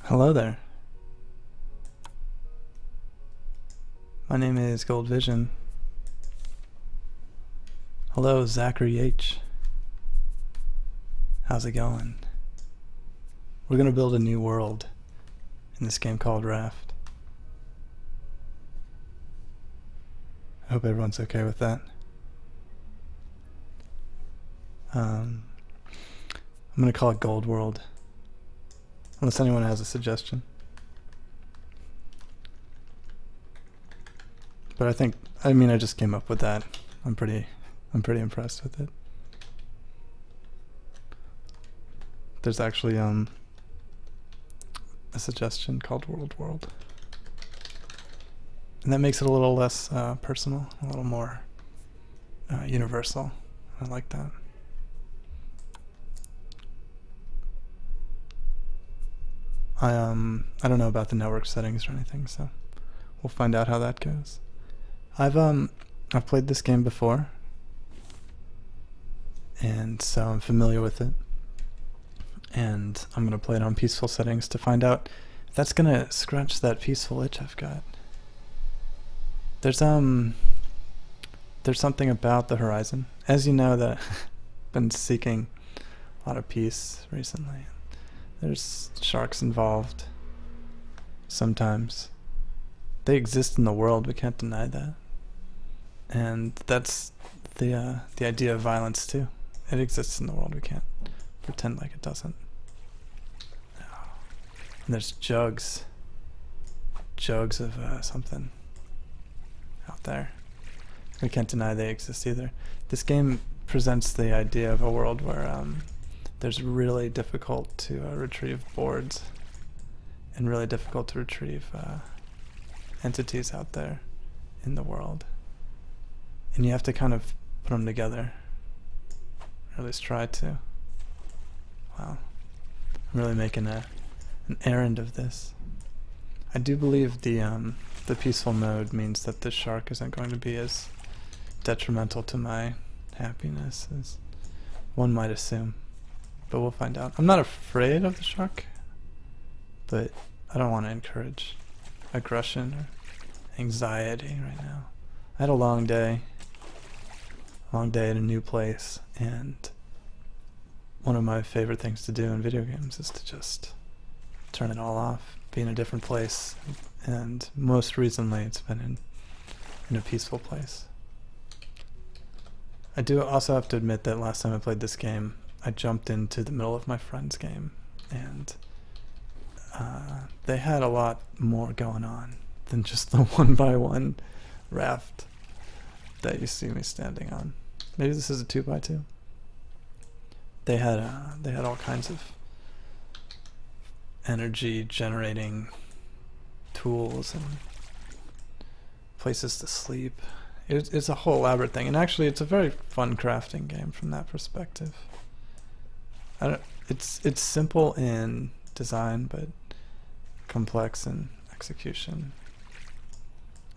Hello there. My name is Gold Vision. Hello, Zachary H. How's it going? We're gonna build a new world in this game called Raft. I hope everyone's okay with that. I'm gonna call it Gold World, unless anyone has a suggestion. But I just came up with that. I'm pretty impressed with it. There's actually a suggestion called World, and that makes it a little less personal, a little more universal. I like that. I don't know about the network settings or anything, so we'll find out how that goes. I've played this game before, and so I'm familiar with it. And I'm gonna play it on peaceful settings to find out if that's gonna scratch that peaceful itch I've got. There's something about the horizon. As you know, that I've been seeking a lot of peace recently. There's sharks involved sometimes. They exist in the world, we can't deny that. And that's the idea of violence too. It exists in the world, we can't pretend like it doesn't. And there's jugs of something out there. We can't deny they exist either. This game presents the idea of a world where there's really difficult to retrieve boards, and really difficult to retrieve entities out there in the world. And you have to kind of put them together, or at least try to. Wow, I'm really making an errand of this. I do believe the peaceful mode means that the shark isn't going to be as detrimental to my happiness as one might assume, but we'll find out. I'm not afraid of the shark, but I don't want to encourage aggression or anxiety right now. I had a long day at a new place, and one of my favorite things to do in video games is to just turn it all off, be in a different place, and most recently it's been in a peaceful place. I do also have to admit that last time I played this game, I jumped into the middle of my friend's game, and they had a lot more going on than just the 1x1 raft that you see me standing on. Maybe this is a 2x2. They had all kinds of energy generating tools and places to sleep. It's a whole elaborate thing, and actually it's a very fun crafting game from that perspective. It's simple in design, but complex in execution.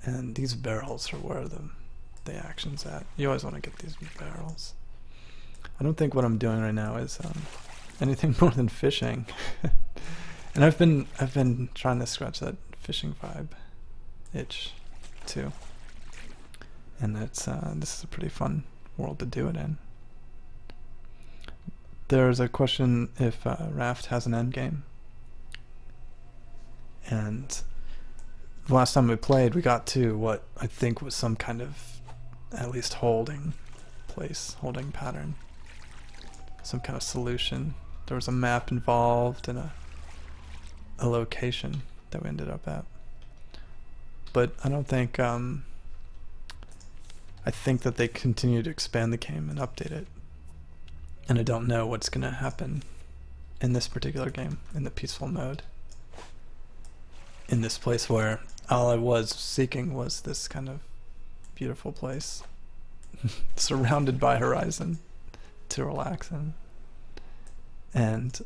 And these barrels are where the action's at. You always want to get these barrels. I don't think what I'm doing right now is anything more than fishing. And I've been trying to scratch that fishing vibe itch too. And this is a pretty fun world to do it in. There's a question if Raft has an end game. And the last time we played, we got to what I think was some kind of at least holding place, holding pattern. Some kind of solution. There was a map involved and a location that we ended up at. But I don't think I think that they continue to expand the game and update it. And I don't know what's gonna happen in this particular game, in the peaceful mode. In this place where all I was seeking was this kind of beautiful place surrounded by horizon to relax in and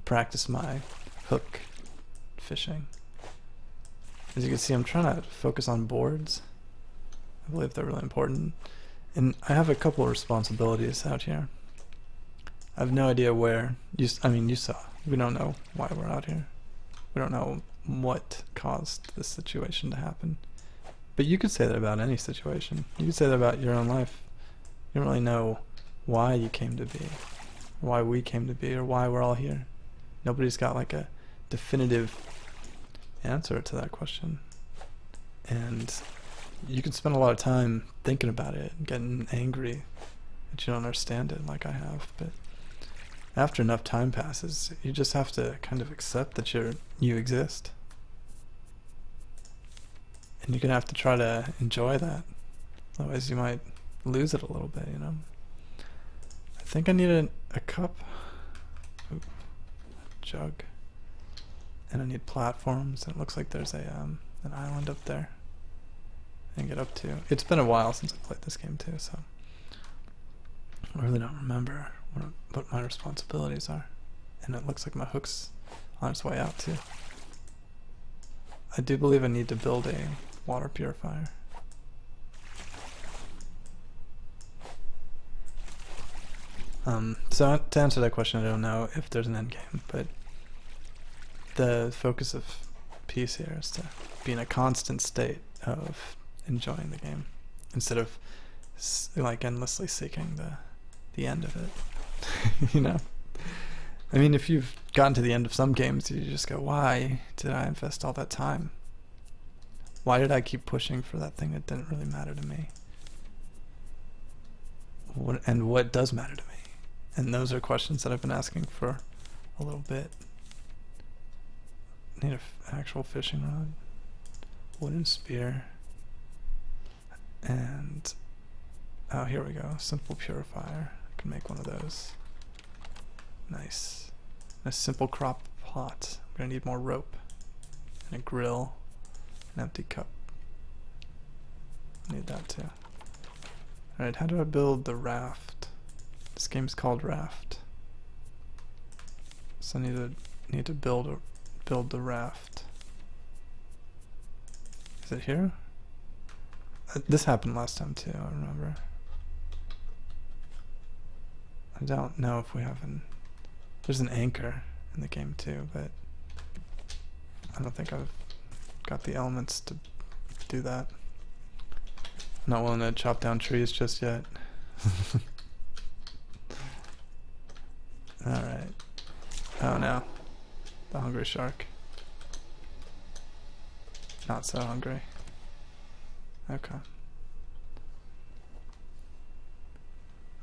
practice my hook fishing. As you can see, I'm trying to focus on boards. I believe they're really important, and I have a couple of responsibilities out here. I have no idea where. You saw. We don't know why we're out here. We don't know what caused this situation to happen. But you could say that about any situation. You could say that about your own life. You don't really know why you came to be, or why we came to be, or why we're all here. Nobody's got like a definitive answer to that question. And you can spend a lot of time thinking about it and getting angry that you don't understand it like I have. But after enough time passes, you just have to kind of accept that you exist. And you're gonna have to try to enjoy that. Otherwise you might lose it a little bit, you know? I think I need a cup. Ooh, a jug. And I need platforms. And it looks like there's an island up there I can get up to. It's been a while since I played this game too, so I really don't remember what my responsibilities are. And it looks like my hook's on its way out too. I do believe I need to build a water purifier. So to answer that question, I don't know if there's an end game, but the focus of peace here is to be in a constant state of enjoying the game instead of like endlessly seeking the end of it. You know, I mean, if you've gotten to the end of some games, you just go, why did I invest all that time? Why did I keep pushing for that thing that didn't really matter to me? And what does matter to me? And those are questions that I've been asking for a little bit. I need an actual fishing rod, wooden spear, and oh, here we go, simple purifier. I can make one of those. Nice. A simple crop pot. I'm gonna need more rope and a grill, an empty cup. Need that too. Alright, how do I build the raft? This game's called Raft. So I need to build the raft. Is it here? This happened last time too, I remember. I don't know if we have there's an anchor in the game too, but I don't think I've got the elements to do that. I'm not willing to chop down trees just yet. Alright. Oh no. The hungry shark. Not so hungry. Okay.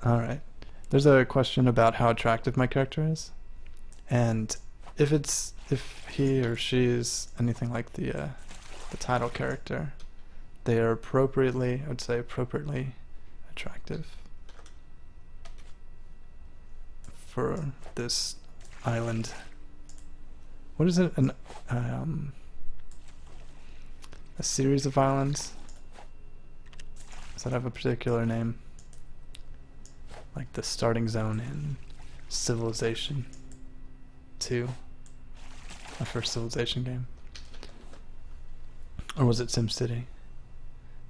Alright. There's a question about how attractive my character is. And if he or she is anything like the title character, they are appropriately, I would say appropriately attractive for this island. What is it? A series of islands? Does that have a particular name? Like the starting zone in Civilization 2, my first Civilization game. Or was it SimCity?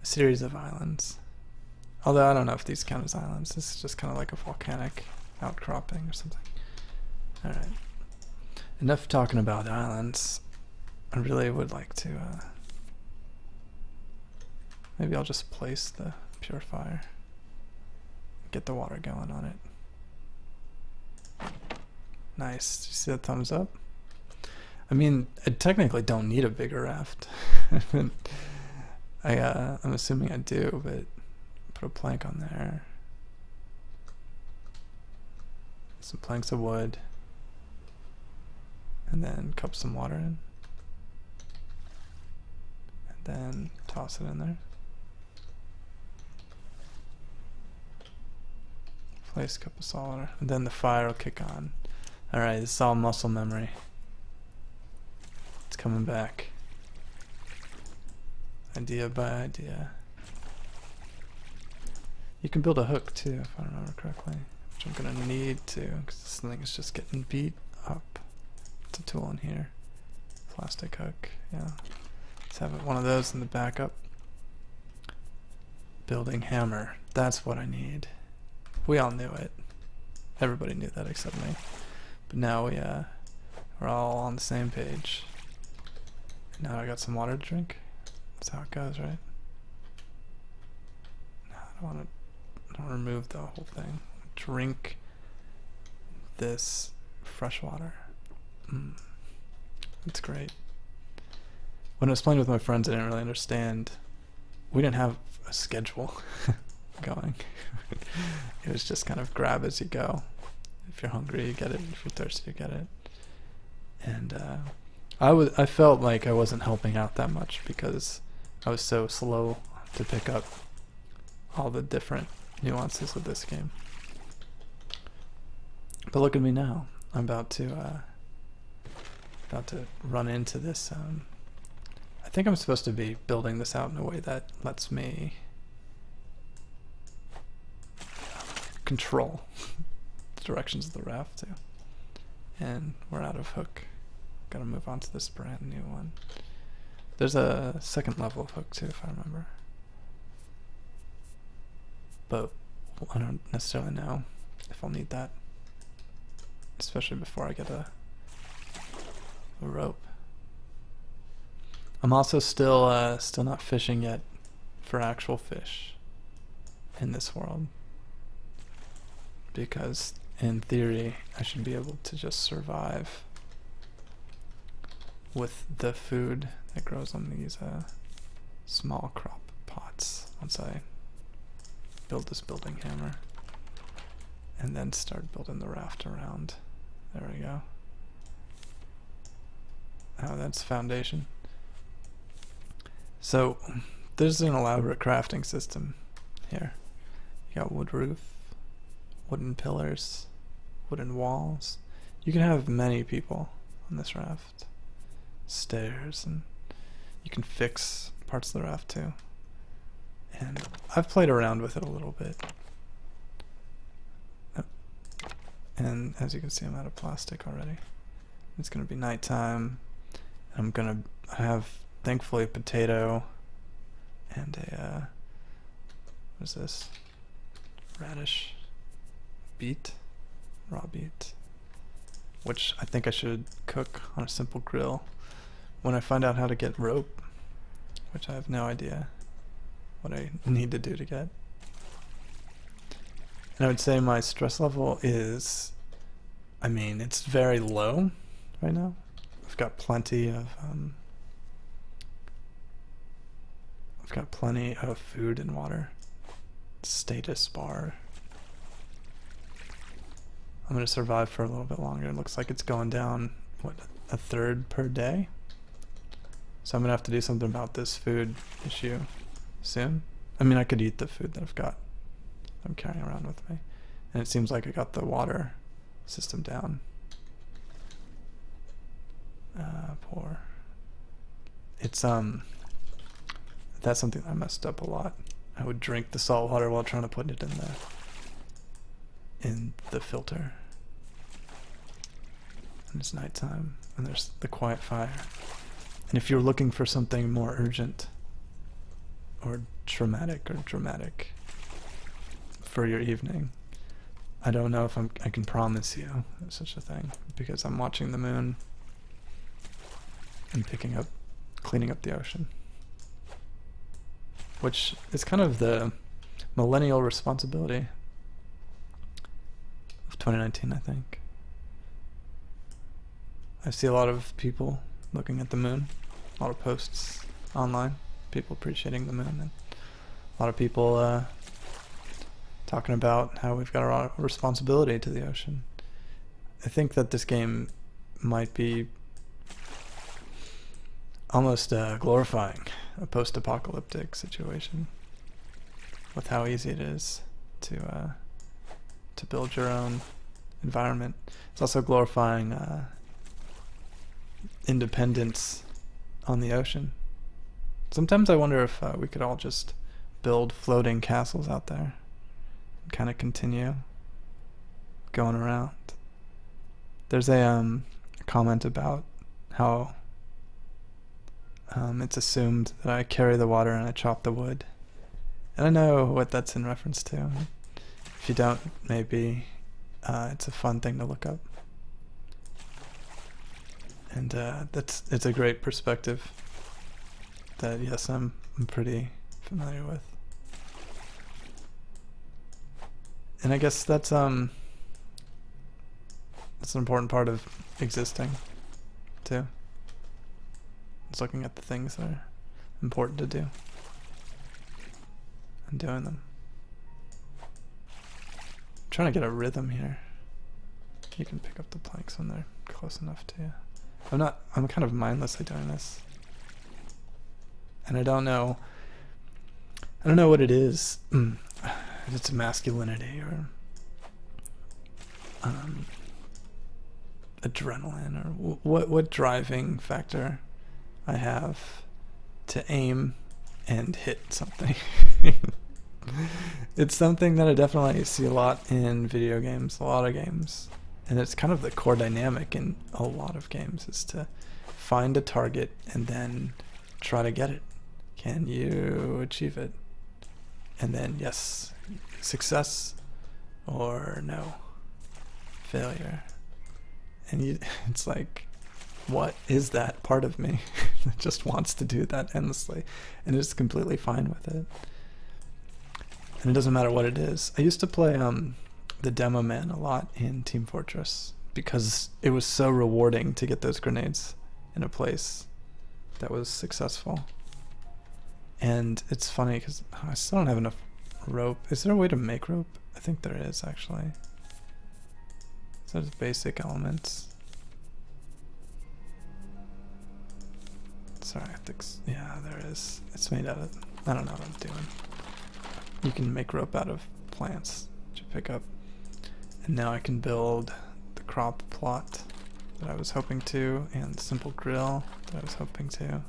A series of islands. Although I don't know if these count as islands. This is just kind of like a volcanic outcropping or something. Alright. Enough talking about islands. I really would like to maybe I'll just place the purifier. Get the water going on it. Nice. Did you see that thumbs up? I mean, I technically don't need a bigger raft. I'm assuming I do, but put a plank on there. Some planks of wood. And then cup some water in. And then toss it in there. Place a cup of salt water. And then the fire will kick on. Alright, this is all muscle memory. It's coming back. Idea by idea. You can build a hook too, if I remember correctly. Which I'm gonna need to, because this thing is just getting beat up. It's a tool in here. Plastic hook, yeah. Let's have one of those in the backup. Building hammer. That's what I need. We all knew it. Everybody knew that except me. But now we're all on the same page. Now I got some water to drink. That's how it goes, right? No, I don't want to remove the whole thing. Drink this fresh water. It's great. When I was playing with my friends, I didn't really understand. We didn't have a schedule going. It was just kind of grab as you go. If you're hungry, you get it. If you're thirsty, you get it. And I felt like I wasn't helping out that much because I was so slow to pick up all the different nuances of this game. But look at me now. I'm about to run into this. I think I'm supposed to be building this out in a way that lets me control the directions of the raft too. And we're out of hook. Gotta move on to this brand new one. There's a second level of hook too, if I remember. But I don't necessarily know if I'll need that. Especially before I get a rope. I'm also still not fishing yet for actual fish in this world. Because in theory, I should be able to just survive with the food that grows on these small crop pots once I build this building hammer and then start building the raft around. There we go. Oh, that's foundation. So there's an elaborate crafting system here. You got wood roof, wooden pillars, wooden walls. You can have many people on this raft. Stairs, and you can fix parts of the raft too. And I've played around with it a little bit. And as you can see, I'm out of plastic already. It's gonna be nighttime. I have, thankfully, a potato and a, what is this? Radish. Beet? Raw beet. Which I think I should cook on a simple grill when I find out how to get rope, which I have no idea what I need to do to get. And I would say my stress level is, I mean, it's very low right now. I've got plenty of food and water. Status bar. I'm gonna survive for a little bit longer. It looks like it's going down, what, a third per day? So I'm gonna have to do something about this food issue soon. I mean, I could eat the food that I'm carrying around with me. And it seems like I got the water system down. Poor. It's, that's something I messed up a lot. I would drink the salt water while trying to put it in the filter. And it's nighttime, and there's the quiet fire. And if you're looking for something more urgent or traumatic or dramatic for your evening, I don't know if I can promise you such a thing, because I'm watching the moon and cleaning up the ocean, which is kind of the millennial responsibility of 2019, I think. I see a lot of people looking at the moon, a lot of posts online, people appreciating the moon, and a lot of people talking about how we've got a responsibility to the ocean. I think that this game might be almost glorifying a post-apocalyptic situation with how easy it is to build your own environment. It's also glorifying independence on the ocean. Sometimes I wonder if we could all just build floating castles out there and kind of continue going around. There's a comment about how it's assumed that I carry the water and I chop the wood. And I know what that's in reference to. If you don't, maybe it's a fun thing to look up. And it's a great perspective that yes, I'm pretty familiar with. And I guess that's an important part of existing too. It's looking at the things that are important to do and doing them. I'm trying to get a rhythm here. You can pick up the planks when they're close enough to you. I'm kind of mindlessly doing this. And I don't know what it is. If it's masculinity or adrenaline or what driving factor I have to aim and hit something. It's something that I definitely see a lot in video games, a lot of games. And it's kind of the core dynamic in a lot of games, is to find a target and then try to get it. Can you achieve it? And then, yes, success, or no, failure. And it's like, what is that part of me that just wants to do that endlessly and is completely fine with it? And it doesn't matter what it is. I used to play the demo man a lot in Team Fortress because it was so rewarding to get those grenades in a place that was successful. And it's funny because I still don't have enough rope. Is there a way to make rope? I think there is, actually. So there's basic elements. Sorry, yeah, there is. It's made out of, I don't know what I'm doing. You can make rope out of plants that you pick up. And now I can build the crop plot that I was hoping to, and the simple grill that I was hoping to.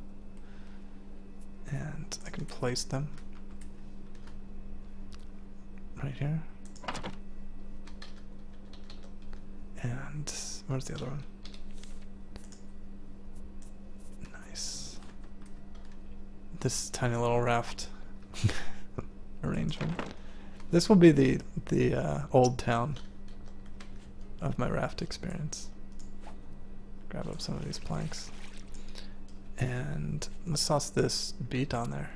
And I can place them right here. And where's the other one? Nice. This tiny little raft arrangement. This will be the old town of my raft experience. Grab up some of these planks. And let's toss this beet on there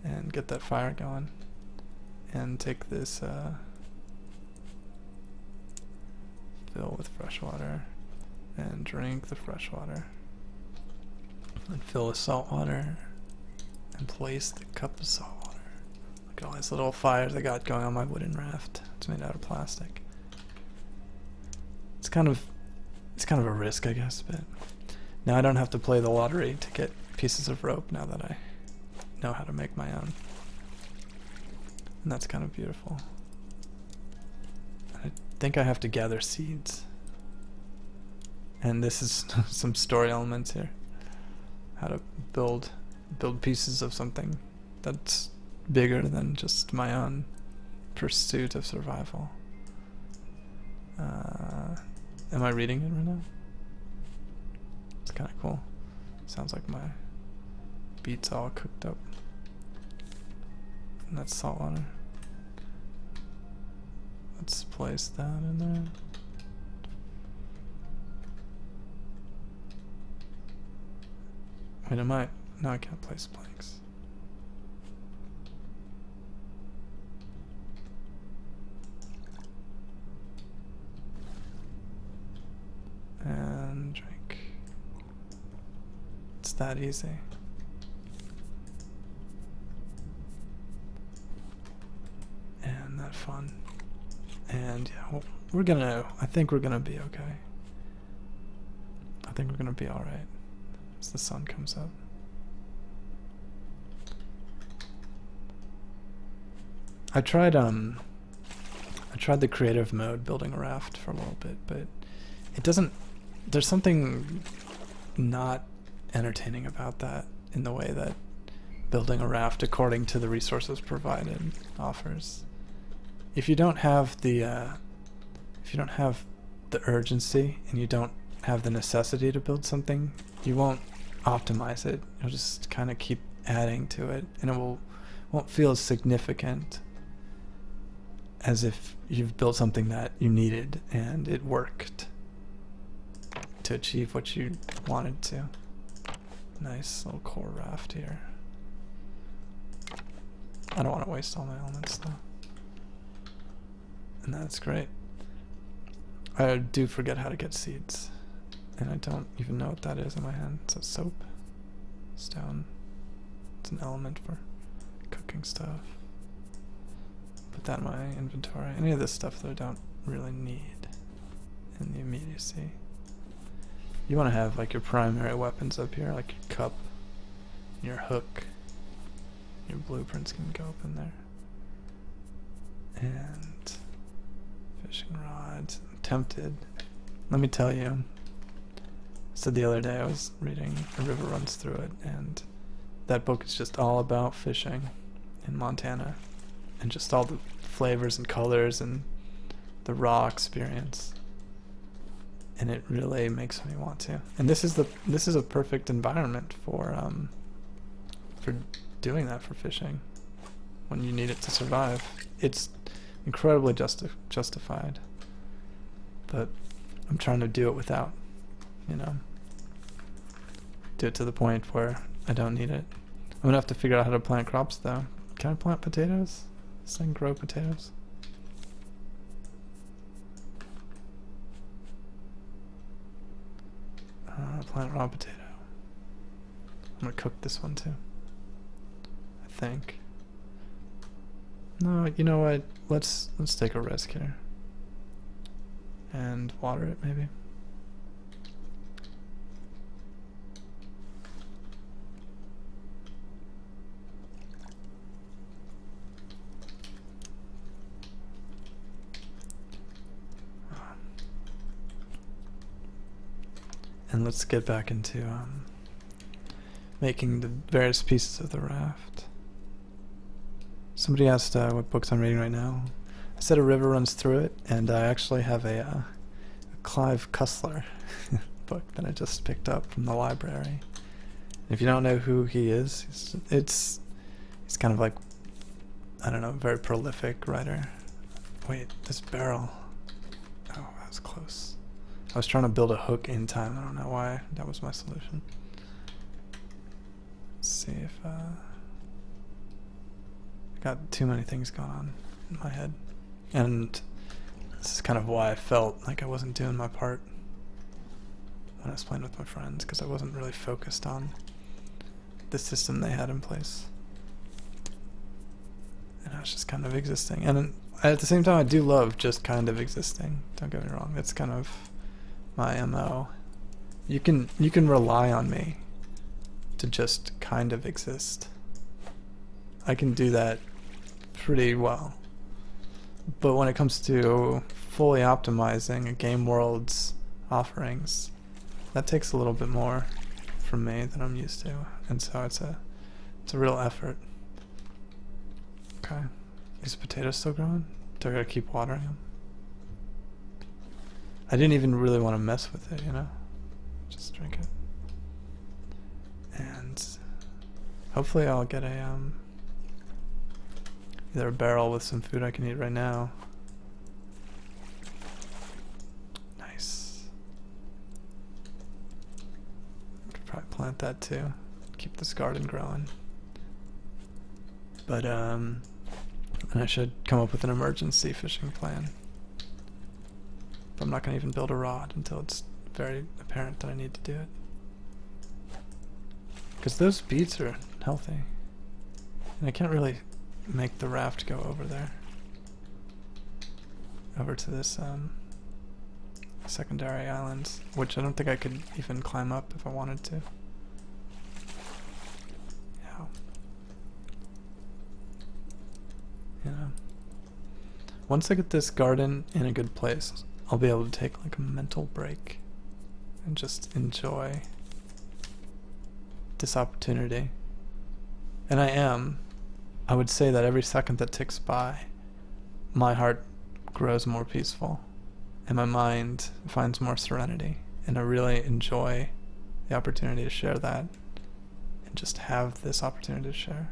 and get that fire going. And take this fill with fresh water and drink the fresh water. And fill with salt water and place the cup of salt water. Look at all these little fires I got going on my wooden raft. It's made out of plastic. It's kind of a risk, I guess, but now I don't have to play the lottery to get pieces of rope now that I know how to make my own. And that's kind of beautiful. I think I have to gather seeds. And this is some story elements here. How to build pieces of something that's bigger than just my own pursuit of survival. Am I reading it right now? It's kind of cool. Sounds like my beet's all cooked up. And that's salt water. Let's place that in there. Wait, no, I can't place planks. And drink. It's that easy. And that fun. And yeah, well, I think we're gonna be okay. I think we're gonna be alright as the sun comes up. I tried the creative mode building a raft for a little bit, but it doesn't, there's something not entertaining about that in the way that building a raft according to the resources provided offers. If you don't have the urgency and you don't have the necessity to build something, you won't optimize it. You'll just kind of keep adding to it, and it won't feel as significant as if you've built something that you needed and it worked to achieve what you wanted to. Nice little core raft here. I don't want to waste all my elements though. And that's great. I do forget how to get seeds. And I don't even know what that is in my hand. It's a soap. Stone. It's an element for cooking stuff. Put that in my inventory. Any of this stuff that I don't really need in the immediacy. You want to have like your primary weapons up here, like your cup, your hook. Your blueprints can go up in there. And fishing rods. I'm tempted. Let me tell you. I said the other day I was reading A River Runs Through It, and that book is just all about fishing in Montana and just all the flavors and colors and the raw experience. And it really makes me want to. And this is a perfect environment for doing that, for fishing when you need it to survive. It's incredibly justified, but I'm trying to do it without, you know, do it to the point where I don't need it. I'm gonna have to figure out how to plant crops though. Can I plant potatoes? Does this thing grow potatoes? Plant raw potato. I'm gonna cook this one too, I think. No, you know what? Let's take a risk here and water it maybe. And let's get back into making the various pieces of the raft. Somebody asked what books I'm reading right now. I said A River Runs Through It, and I actually have a Clive Cussler book that I just picked up from the library. If you don't know who he is, he's kind of like, I don't know, a very prolific writer. Wait, this barrel. Oh, that was close. I was trying to build a hook in time. I don't know why. That was my solution. Let's see if I got too many things going on in my head. And this is kind of why I felt like I wasn't doing my part when I was playing with my friends, because I wasn't really focused on the system they had in place. And I was just kind of existing. And at the same time, I do love just kind of existing. Don't get me wrong. That's kind of my MO. You can rely on me to just kind of exist. I can do that pretty well. But when it comes to fully optimizing a game world's offerings, that takes a little bit more from me than I'm used to. And so it's a real effort. Okay. Is the potato still growing? Do I gotta keep watering them? I didn't even really want to mess with it, you know? Just drink it. And hopefully I'll get a either a barrel with some food I can eat right now. Nice. Could probably plant that too. Keep this garden growing. But and I should come up with an emergency fishing plan. But I'm not going to even build a rod until it's very apparent that I need to do it. Because those beets are healthy. And I can't really make the raft go over there. Over to this secondary island, which I don't think I could even climb up if I wanted to. Yeah. You know. Once I get this garden in a good place, I'll be able to take like a mental break and just enjoy this opportunity. And I would say that every second that ticks by, my heart grows more peaceful and my mind finds more serenity, and I really enjoy the opportunity to share that and just have this opportunity to share,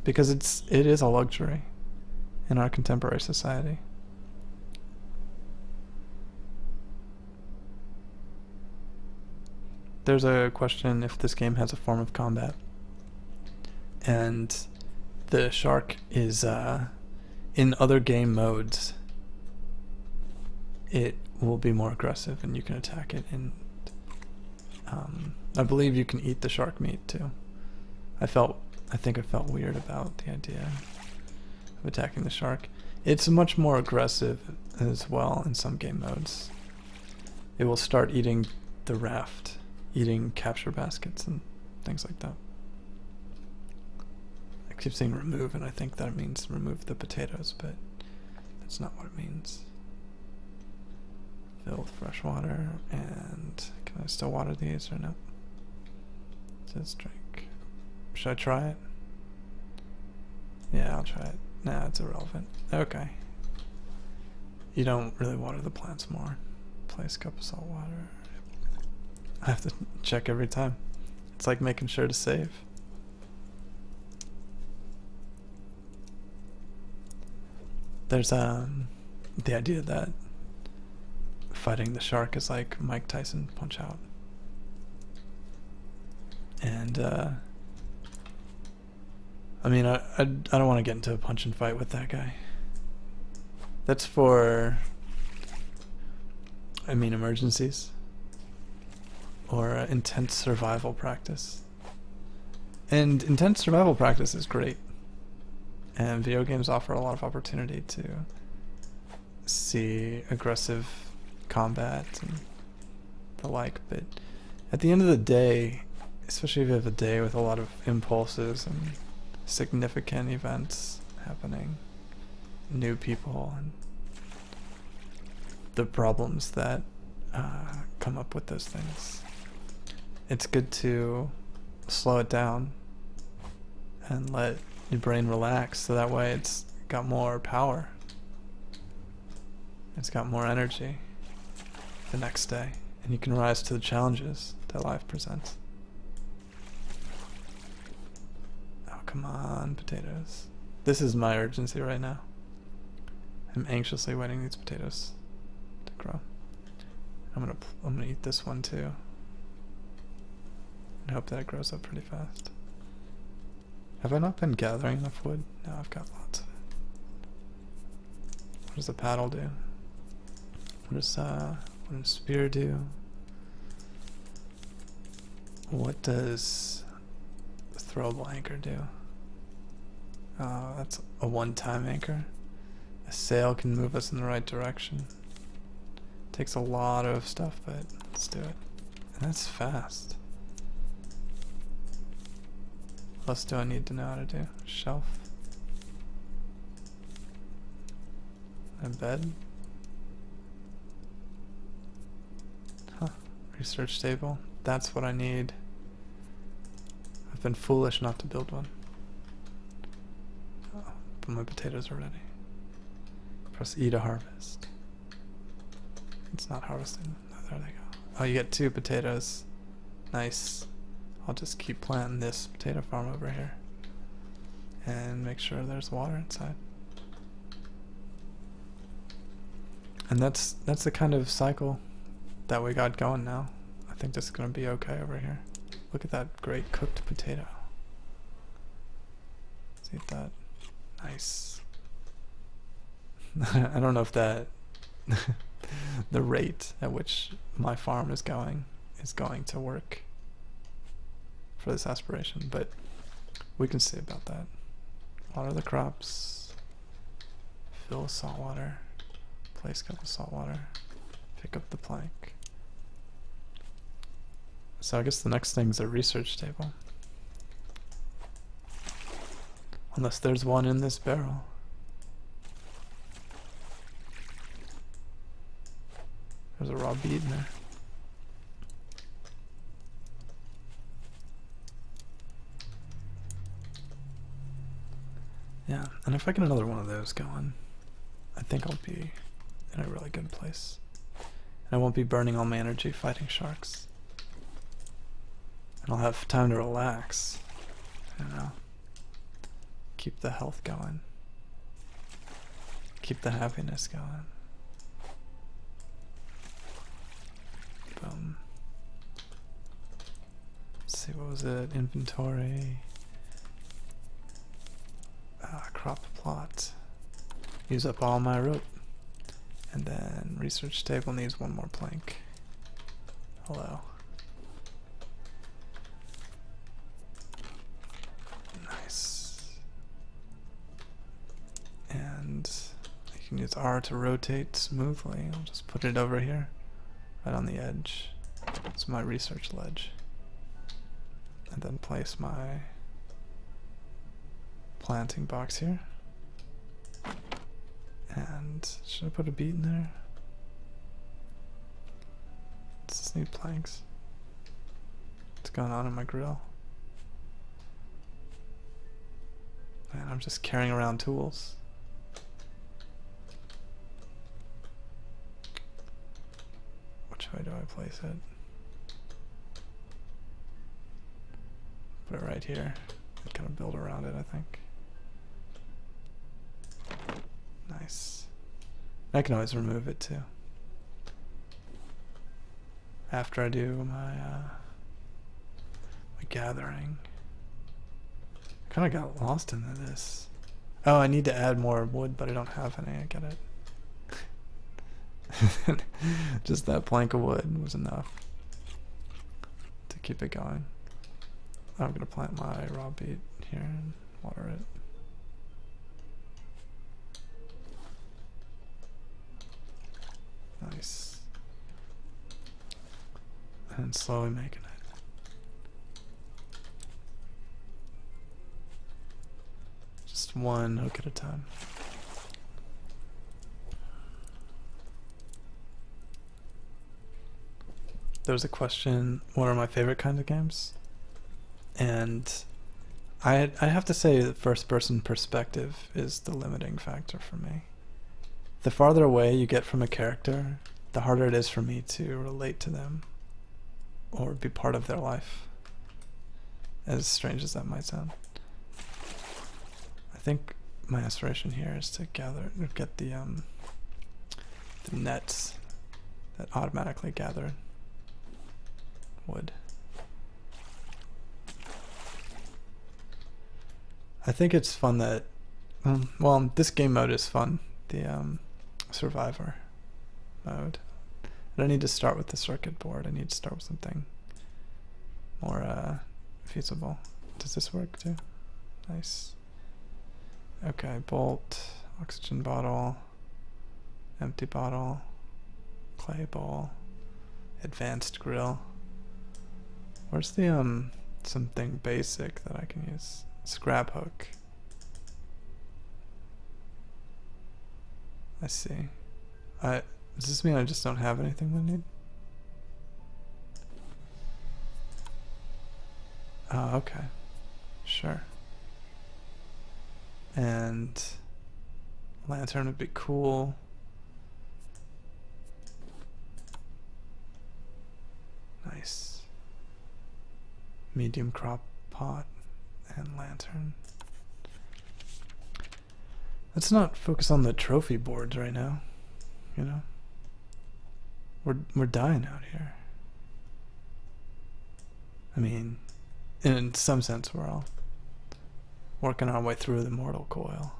because it is a luxury in our contemporary society. there's a question if this game has a form of combat. And the shark is, in other game modes, it will be more aggressive and you can attack it. And I believe you can eat the shark meat too. I think I felt weird about the idea of attacking the shark. It's much more aggressive as well in some game modes. It will start eating the raft, eating capture baskets and things like that. I keep saying remove, and I think that means remove the potatoes, but that's not what it means. Fill with fresh water, and can I still water these or no? Just drink. Should I try it? Yeah, I'll try it. Nah, it's irrelevant. Okay. You don't really water the plants more. Place a cup of salt water. I have to check every time. It's like making sure to save. There's the idea that fighting the shark is like Mike Tyson Punch Out. And I mean, I don't want to get into a punch and fight with that guy. That's for, I mean, emergencies or intense survival practice. And intense survival practice is great. And video games offer a lot of opportunity to see aggressive combat and the like. But at the end of the day, especially if you have a day with a lot of impulses and significant events happening, new people, and the problems that come up with those things, it's good to slow it down and let your brain relax, so that way it's got more power, it's got more energy the next day, and you can rise to the challenges that life presents. Oh, come on, potatoes. This is my urgency right now. I'm anxiously waiting these potatoes to grow. I'm gonna eat this one too, and hope that it grows up pretty fast. Have I not been gathering enough wood? No, I've got lots of it. What does the paddle do? What does a spear do? What does the throwable anchor do? That's a one-time anchor. A sail can move us in the right direction. Takes a lot of stuff, but let's do it. And that's fast. What else do I need to know how to do? Shelf. A bed. Huh. Research table. That's what I need. I've been foolish not to build one. Oh, but my potatoes are ready. Press E to harvest. It's not harvesting. Oh, there they go. Oh, you get 2 potatoes. Nice. I'll just keep planting this potato farm over here and make sure there's water inside. And that's the kind of cycle that we got going now. I think this is gonna be okay over here. Look at that great cooked potato. Let's eat that. Nice. I don't know if that the rate at which my farm is going to work for this aspiration, but we can see about that. Water the crops, fill with salt water, place a cup of salt water, pick up the plank. So I guess the next thing is a research table. Unless there's one in this barrel. There's a raw bead in there. Yeah, and if I get another one of those going, I think I'll be in a really good place. And I won't be burning all my energy fighting sharks. And I'll have time to relax, you know. Keep the health going. Keep the happiness going. Boom. see, what was it? Inventory. Crop plot. Use up all my rope. And then research table needs one more plank. Hello. Nice. And you can use R to rotate smoothly. I'll just put it over here, right on the edge. It's my research ledge. And then place my planting box here. And should I put a beet in there? Just need planks. What's going on in my grill? Man, I'm just carrying around tools. Which way do I place it? Put it right here. And kind of build around it, I think. Nice. I can always remove it too. After I do my gathering. I kind of got lost into this. Oh, I need to add more wood, but I don't have any. I get it. Just that plank of wood was enough to keep it going. I'm gonna plant my raw beet here and water it. Nice. And slowly making it. Just one hook at a time. There was a question, what are my favorite kinds of games? And I have to say the first person perspective is the limiting factor for me. The farther away you get from a character, the harder it is for me to relate to them or be part of their life, as strange as that might sound. I think my aspiration here is to get the nets that automatically gather wood. I think it's fun that, well, this game mode is fun, the survivor mode. I don't need to start with the circuit board, I need to start with something more feasible. Does this work too? Nice. Okay, bolt, oxygen bottle, empty bottle, clay bowl, advanced grill. Where's the something basic that I can use? Scrap hook. I see. Does this mean I just don't have anything I need? Oh, okay. Sure. And lantern would be cool. Nice. Medium crop pot and lantern. Let's not focus on the trophy boards right now, you know? We're dying out here. I mean, in some sense we're all working our way through the mortal coil.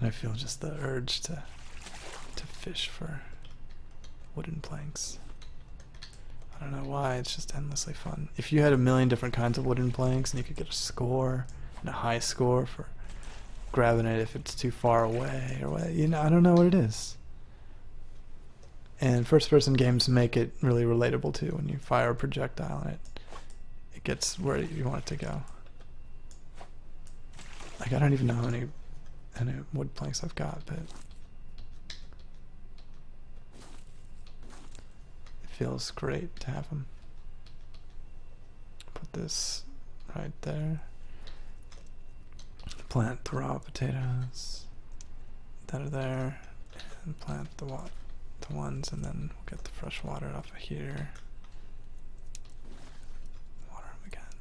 I feel just the urge to fish for wooden planks. I don't know why, it's just endlessly fun. If you had a million different kinds of wooden planks and you could get a score and a high score for grabbing it if it's too far away or what, you know, I don't know what it is. And first person games make it really relatable too. When you fire a projectile and it gets where you want it to go. Like, I don't even know how many wood planks I've got, but feels great to have them. Put this right there. Plant the raw potatoes that are there, and plant the ones, and then we'll get the fresh water off of here. Water them again.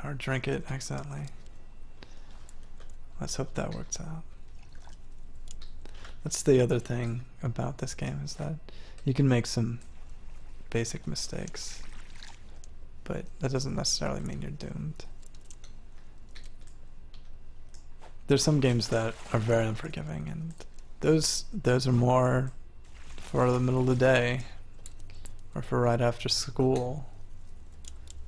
Or drink it accidentally. Let's hope that works out. That's the other thing about this game, is that you can make some basic mistakes, but that doesn't necessarily mean you're doomed. There's some games that are very unforgiving, and those are more for the middle of the day or for right after school,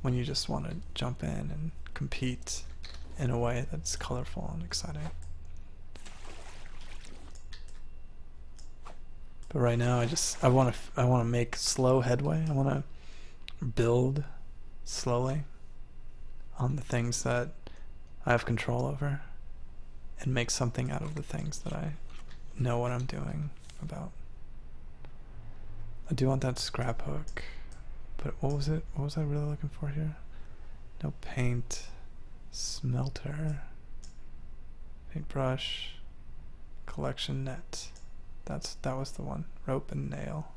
when you just want to jump in and compete in a way that's colorful and exciting. But right now, I want to make slow headway. I want to build slowly on the things that I have control over, and make something out of the things that I know what I'm doing about. I do want that scrap hook, but what was it? What was I really looking for here? No paint, smelter, paintbrush, collection net. That was the one. Rope and nail.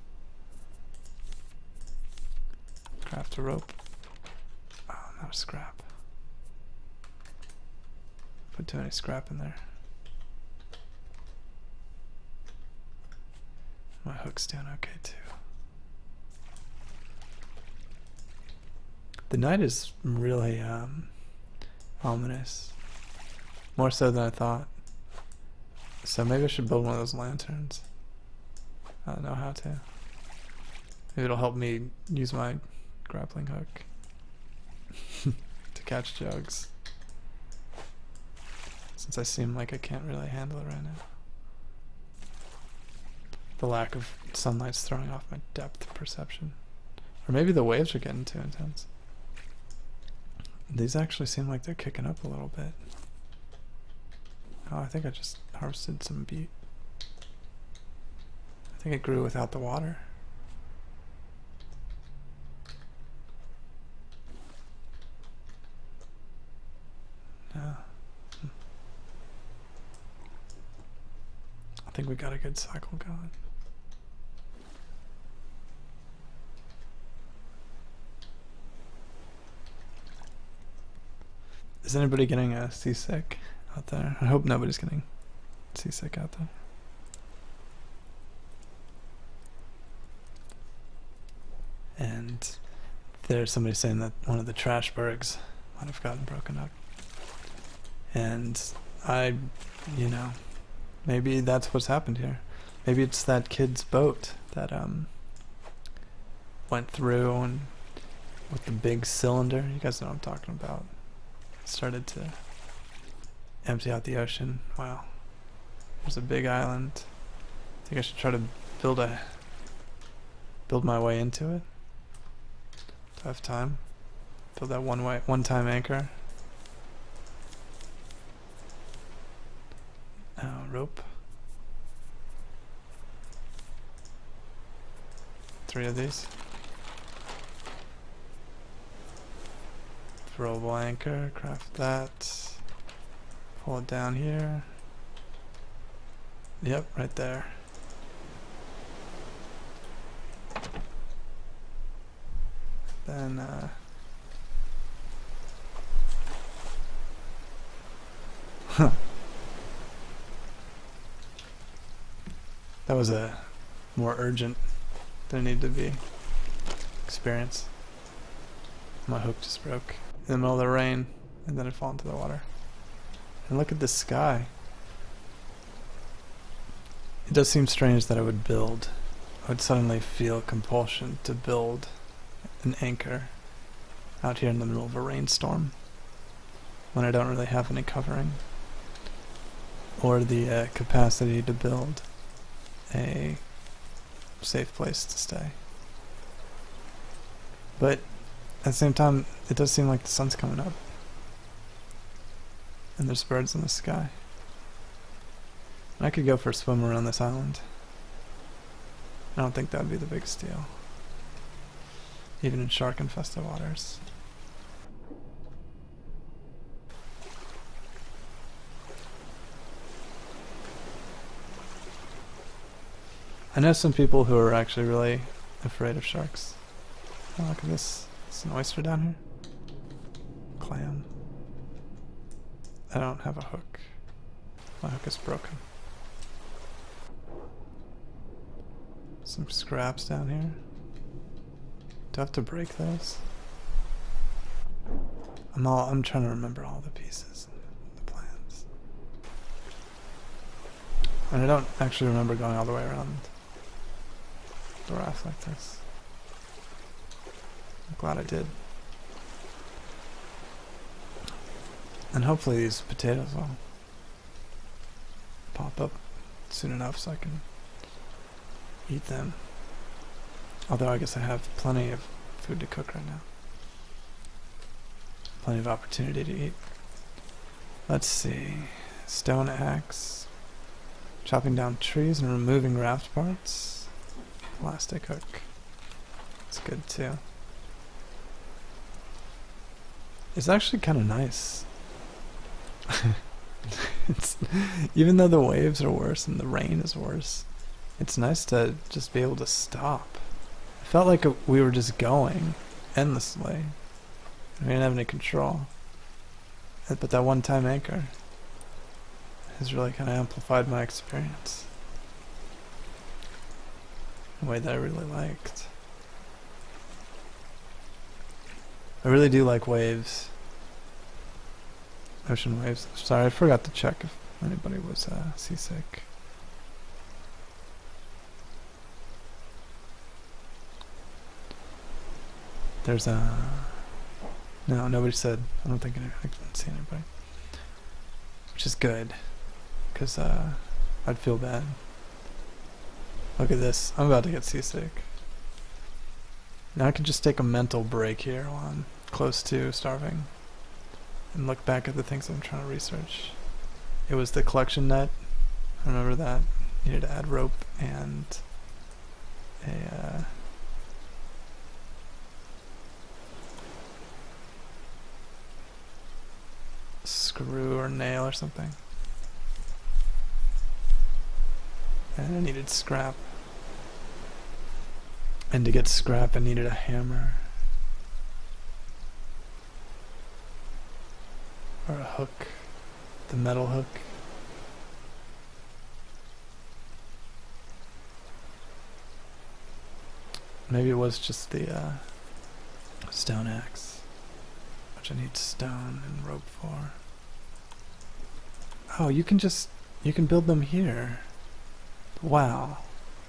Craft a rope. Oh, not a scrap. Put too many scrap in there. My hook's doing okay too. The night is really ominous. More so than I thought. So maybe I should build one of those lanterns. I don't know how to. Maybe it'll help me use my grappling hook to catch jugs, since I seem like I can't really handle it right now. The lack of sunlight's throwing off my depth perception. Or maybe the waves are getting too intense. These actually seem like they're kicking up a little bit. Oh, I think I just harvested some beet. I think it grew without the water. Yeah. I think we got a good cycle going. Is anybody getting seasick out there? I hope nobody's getting seasick out there. And there's somebody saying that one of the trash bergs might have gotten broken up. And you know, maybe that's what's happened here. Maybe it's that kid's boat that went through, and with the big cylinder, you guys know what I'm talking about, started to empty out the ocean. Wow. There's a big island. I think I should try to build my way into it. If I have time. Build that one-time anchor. Rope. 3 of these. Throwable anchor, craft that. Pull it down here. Yep, right there. Then that was a more urgent than it needed to be experience. My hook just broke in the middle of the rain, and then it fell into the water. And look at the sky. It does seem strange that I would suddenly feel compulsion to build an anchor out here in the middle of a rainstorm when I don't really have any covering or the capacity to build a safe place to stay. But at the same time, it does seem like the sun's coming up and there's birds in the sky. I could go for a swim around this island. I don't think that would be the biggest deal, even in shark-infested waters. I know some people who are actually really afraid of sharks. Oh, look at this. It's an oyster down here. Clam. I don't have a hook. My hook is broken. Some scraps down here. Do I have to break those? I'm trying to remember all the pieces, the plans. And I don't actually remember going all the way around the raft like this. I'm glad I did. And hopefully these potatoes will pop up soon enough so I can eat them. Although I guess I have plenty of food to cook right now. Plenty of opportunity to eat. Let's see. Stone axe. Chopping down trees and removing raft parts. Plastic hook. That's good too. It's actually kind of nice. Even though the waves are worse and the rain is worse, it's nice to just be able to stop. It felt like we were just going endlessly. We didn't have any control. But that one-time anchor has really kind of amplified my experience in a way that I really liked. I really do like waves. Ocean waves. Sorry, I forgot to check if anybody was seasick. There's a... No, nobody said. I don't think I can see anybody. Which is good, because I'd feel bad. Look at this. I'm about to get seasick. Now I can just take a mental break here while I'm close to starving and look back at the things I'm trying to research. It was the collection net. I remember that. Needed to add rope and a screw or nail or something. And I needed scrap. And to get scrap I needed a hammer. Or a hook. The metal hook. Maybe it was just the stone axe, which I need stone and rope for. Oh, you can build them here. Wow,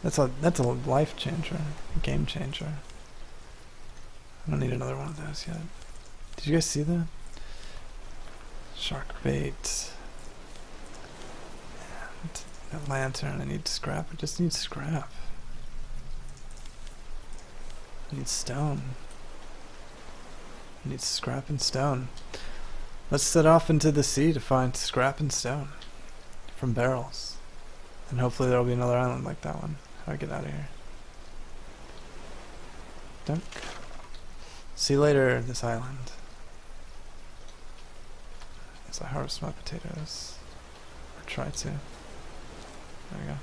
that's a life changer, a game changer. I don't need another one of those yet. Did you guys see that? Shark bait. And that lantern. I need scrap. I just need scrap. I need stone. I need scrap and stone. Let's set off into the sea to find scrap and stone from barrels. And hopefully there will be another island like that one. How do I get out of here? Dunk. See you later, this island. As I harvest my potatoes. Or try to. There we go.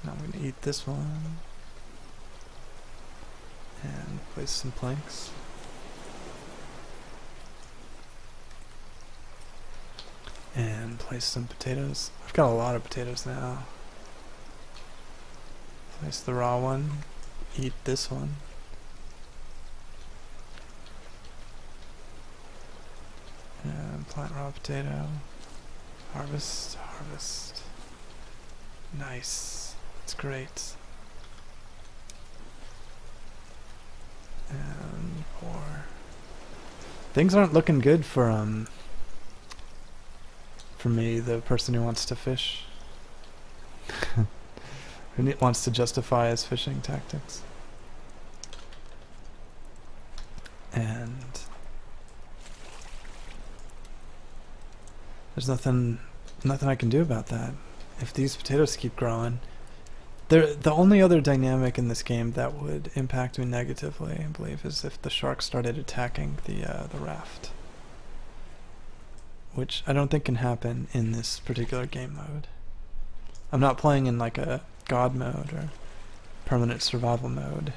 Now I'm going to eat this one. And place some planks. And place some potatoes. I've got a lot of potatoes now. Place the raw one. Eat this one. And plant raw potato. Harvest, harvest. Nice. It's great. And pour. Things aren't looking good for me, the person who wants to fish. Who wants to justify his fishing tactics. And there's nothing I can do about that. If these potatoes keep growing, the only other dynamic in this game that would impact me negatively, I believe, is if the sharks started attacking the raft, which I don't think can happen in this particular game mode. I'm not playing in like a god mode or permanent survival mode,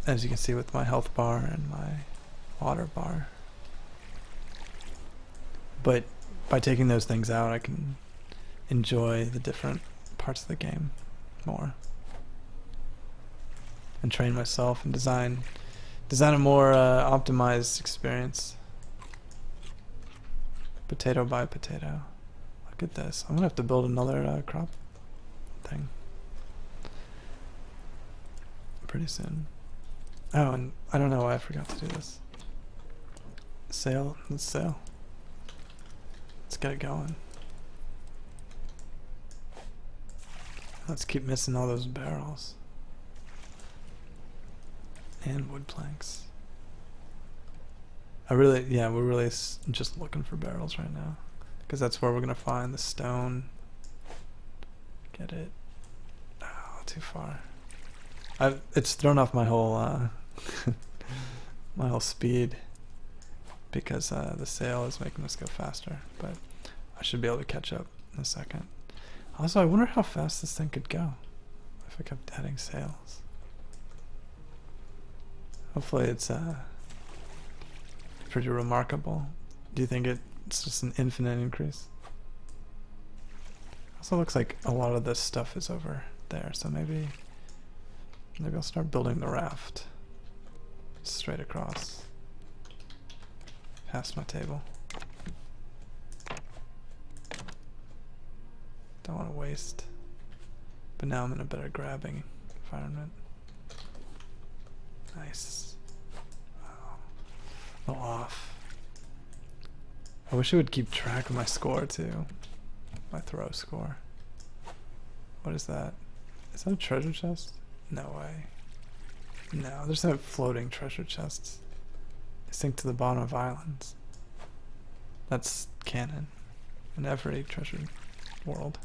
as you can see with my health bar and my water bar. But by taking those things out, I can enjoy the different parts of the game more. And train myself and design a more optimized experience. Potato by potato. Look at this. I'm gonna have to build another crop thing pretty soon. Oh, and I don't know why I forgot to do this. Sail. Let's sail. Let's get it going. Let's keep missing all those barrels. And wood planks. We're really just looking for barrels right now. Because that's where we're going to find the stone. Get it. Oh, too far. It's thrown off my whole, my whole speed. Because the sail is making us go faster. But I should be able to catch up in a second. Also, I wonder how fast this thing could go if I kept adding sails. Hopefully it's pretty remarkable. Do you think it's just an infinite increase? Also looks like a lot of this stuff is over there, so maybe I'll start building the raft straight across past my table. Don't want to waste, but now I'm in a better grabbing environment. Nice. Wow. A little off. I wish it would keep track of my score too. My throw score. What is that? Is that a treasure chest? No way. No, there's no floating treasure chests. They sink to the bottom of islands. That's canon in every treasure world.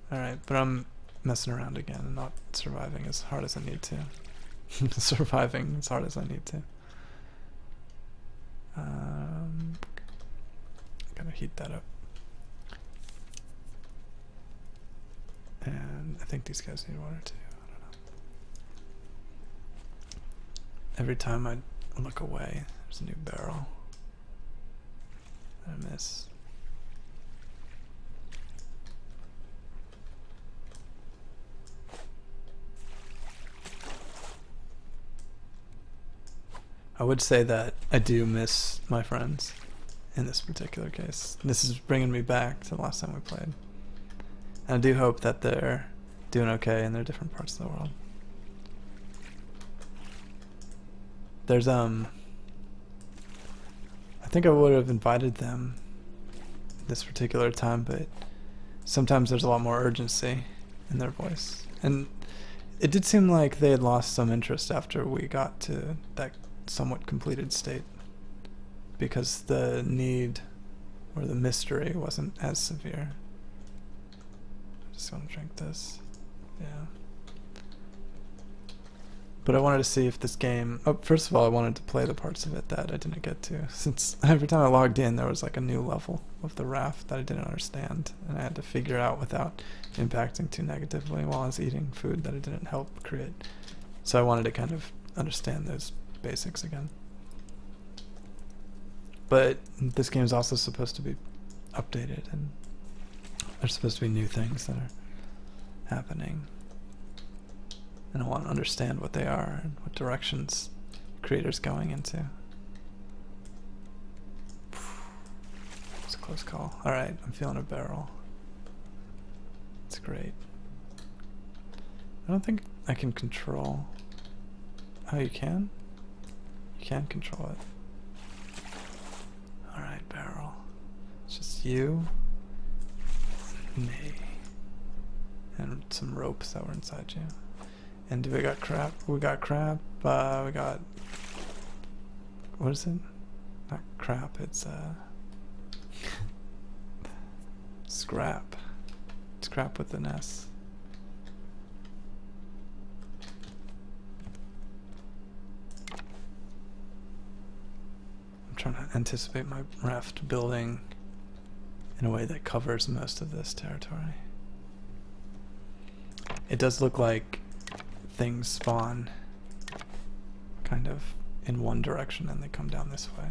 Alright, but I'm messing around again and not surviving as hard as I need to. Surviving as hard as I need to. Gotta heat that up. And I think these guys need water too. I don't know. Every time I look away, there's a new barrel that I miss. I would say that I do miss my friends in this particular case. This is bringing me back to the last time we played. And I do hope that they're doing okay in their different parts of the world. There's I think I would have invited them this particular time, but sometimes there's a lot more urgency in their voice. And it did seem like they had lost some interest after we got to that somewhat completed state, because the need or the mystery wasn't as severe. I just want to drink this. Yeah. But I wanted to see if this game... Oh, first of all, I wanted to play the parts of it that I didn't get to, since every time I logged in there was like a new level of the raft that I didn't understand, and I had to figure out without impacting too negatively while I was eating food that it didn't help create. So I wanted to kind of understand those basics again. But this game is also supposed to be updated, and there's supposed to be new things that are happening, and I want to understand what they are and what directions the creator's going into. It's a close call. Alright, I'm feeling a barrel. It's great. I don't think I can control... Oh, you can? You can control it. Alright, barrel. It's just you, me, and some ropes that were inside you. And do we got crap? We got crap. We got... What is it? Not crap, it's scrap. Scrap with an S. Trying to anticipate my raft building in a way that covers most of this territory. It does look like things spawn kind of in one direction and they come down this way.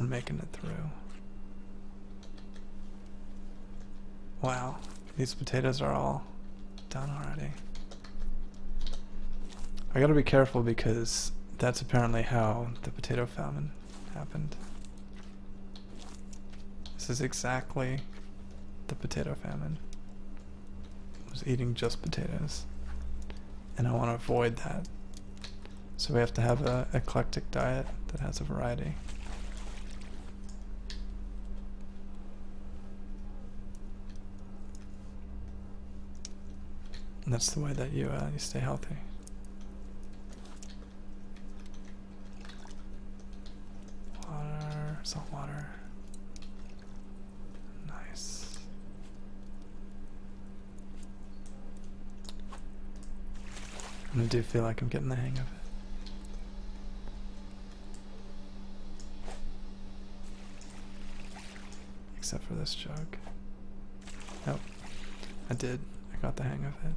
We're making it through. Wow, these potatoes are all done already. I gotta be careful because that's apparently how the potato famine happened. This is exactly the potato famine. I was eating just potatoes. And I want to avoid that. So we have to have an eclectic diet that has a variety. And that's the way that you stay healthy. Water, salt water. Nice. I do feel like I'm getting the hang of it. Except for this jug. Nope. I did. I got the hang of it.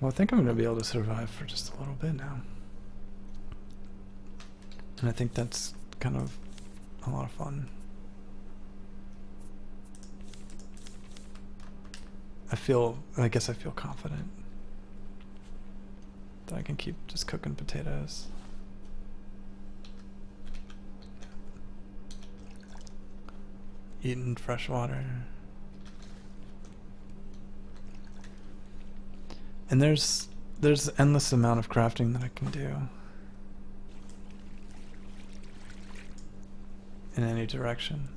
Well, I think I'm going to be able to survive for just a little bit now. And I think that's kind of a lot of fun. I guess I feel confident that I can keep just cooking potatoes. Eating fresh water. And there's endless amount of crafting that I can do in any direction.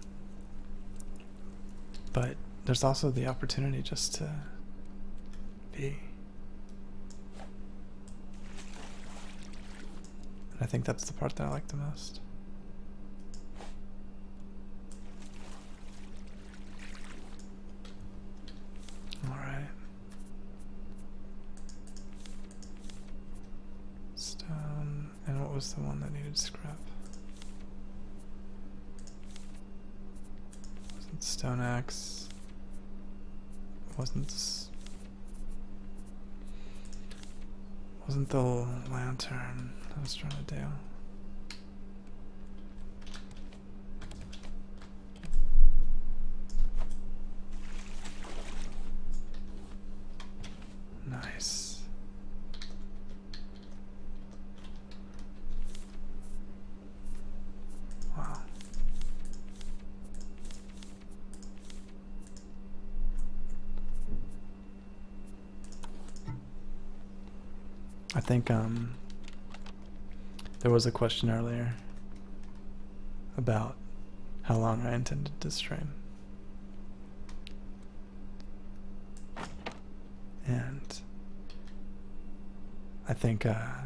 But there's also the opportunity just to be. And I think that's the part that I like the most. Alright. Stone. And what was the one that needed scrap? Wasn't stone axe. Wasn't the lantern I was trying to do. Nice. Wow. I think there was a question earlier about how long I intended to stream. And I think wow.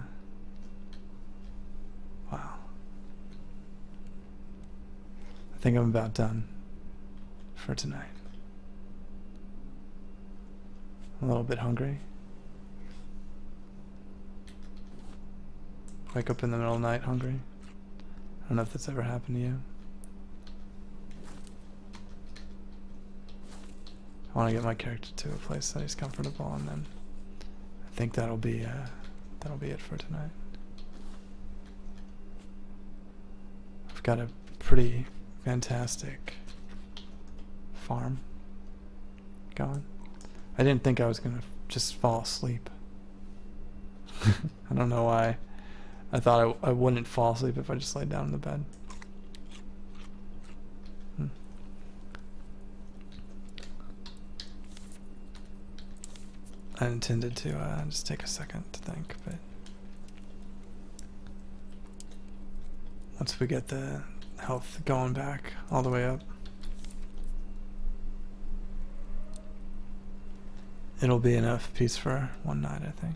I think I'm about done for tonight. A little bit hungry. Wake up in the middle of the night hungry. I don't know if that's ever happened to you. I want to get my character to a place that he's comfortable, and then I think that'll be it for tonight. I've got a pretty fantastic farm going. I didn't think I was gonna just fall asleep. I don't know why. I thought I wouldn't fall asleep if I just laid down in the bed. I intended to just take a second to think, but once we get the health going back all the way up, it'll be enough peace for one night, I think.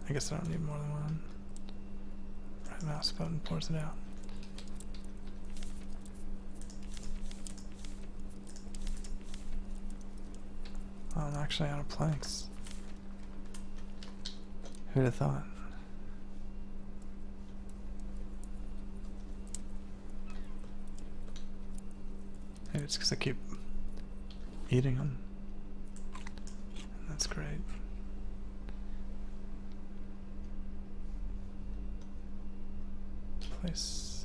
I guess I don't need more than one. Right mouse button pours it out. Oh, I'm actually out of planks. Who'd have thought? Maybe it's because I keep eating them. That's great. Place.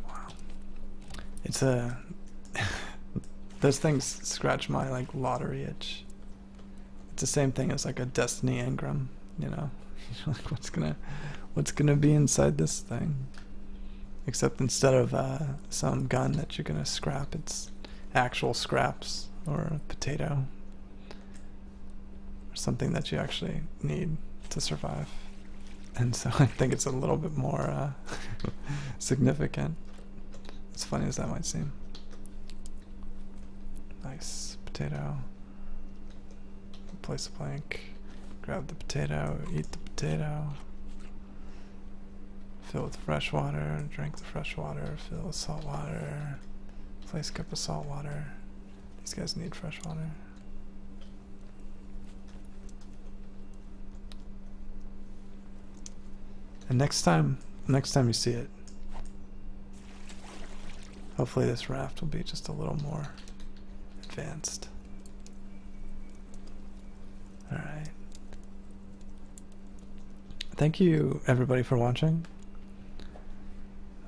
Wow. It's a those things scratch my like lottery itch. It's the same thing as like a Destiny engram, you know. Like what's gonna be inside this thing? Except instead of some gun that you're gonna scrap, it's actual scraps or a potato or something that you actually need to survive. And so I think it's a little bit more significant, as funny as that might seem. Nice potato. Place a plank. Grab the potato. Eat the potato. Fill with fresh water. Drink the fresh water. Fill with salt water. Place a cup of salt water. These guys need fresh water. And next time you see it, hopefully this raft will be just a little more advanced. Alright. Thank you everybody for watching.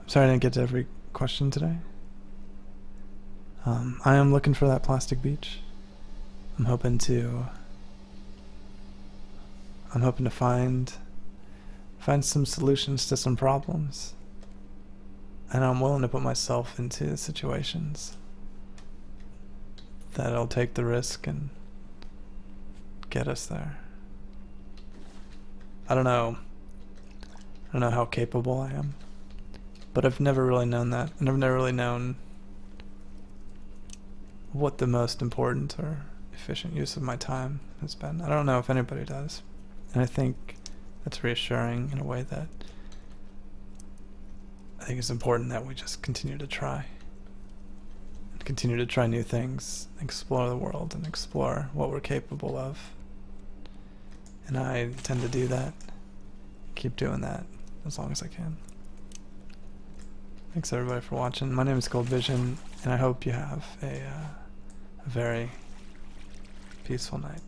I'm sorry I didn't get to every question today. I am looking for that plastic beach. I'm hoping to find some solutions to some problems. And I'm willing to put myself into situations that'll take the risk and get us there. I don't know how capable I am, but I've never really known that. And I've never really known what the most important or efficient use of my time has been. I don't know if anybody does. And I think that's reassuring in a way that I think it's important that we just continue to try. Continue to try new things, explore the world, and explore what we're capable of. And I tend to do that. Keep doing that as long as I can. Thanks everybody for watching. My name is Gold Vision, and I hope you have a very peaceful night.